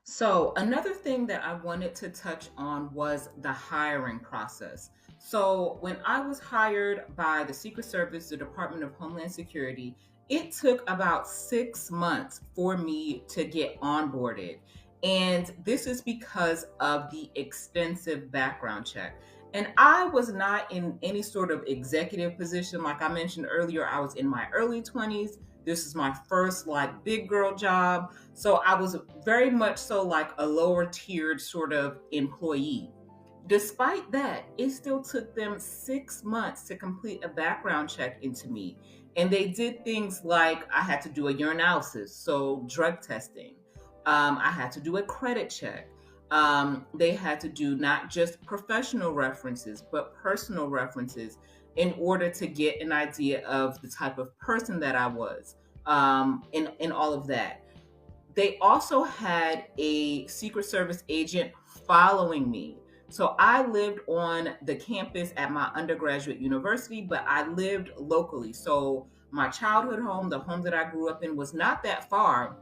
So, another thing that I wanted to touch on was the hiring process. So, when I was hired by the Secret Service, the Department of Homeland Security, it took about 6 months for me to get onboarded. And this is because of the extensive background check. And I was not in any sort of executive position. Like I mentioned earlier, I was in my early 20s. This is my first like big girl job. So I was very much so like a lower tiered sort of employee. Despite that, it still took them 6 months to complete a background check into me. And they did things like I had to do a urinalysis, so drug testing. I had to do a credit check. They had to do not just professional references, but personal references in order to get an idea of the type of person that I was, in all of that. They also had a Secret Service agent following me. So I lived on the campus at my undergraduate university, but I lived locally. So my childhood home, the home that I grew up in, was not that far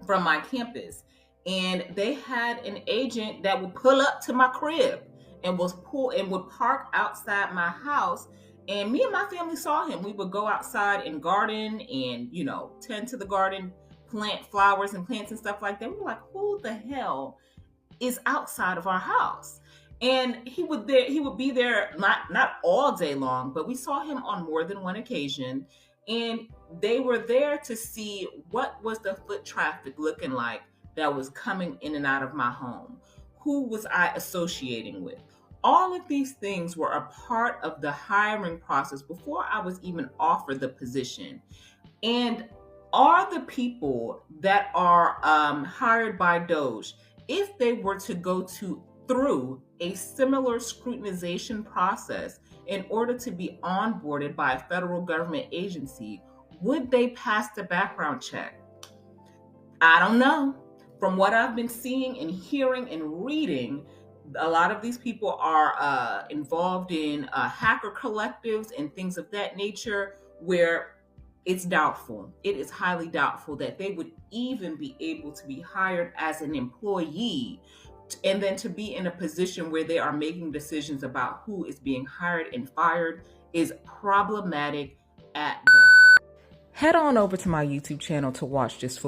from my campus. And they had an agent that would pull up to my crib and would park outside my house. And me and my family saw him. We would go outside and garden and, tend to the garden, plant flowers and plants and stuff like that. We were like, who the hell is outside of our house? And he would be there not all day long, but we saw him on more than one occasion. And they were there to see what was the foot traffic looking like that was coming in and out of my home. Who was I associating with? All of these things were a part of the hiring process before I was even offered the position. And are the people that are hired by DOGE, if they were to go through a similar scrutinization process in order to be onboarded by a federal government agency, would they pass the background check? I don't know. From what I've been seeing and hearing and reading, a lot of these people are involved in hacker collectives and things of that nature, where it's doubtful. It is highly doubtful that they would even be able to be hired as an employee and then to be in a position where they are making decisions about who is being hired and fired is problematic at best. Head on over to my YouTube channel to watch this full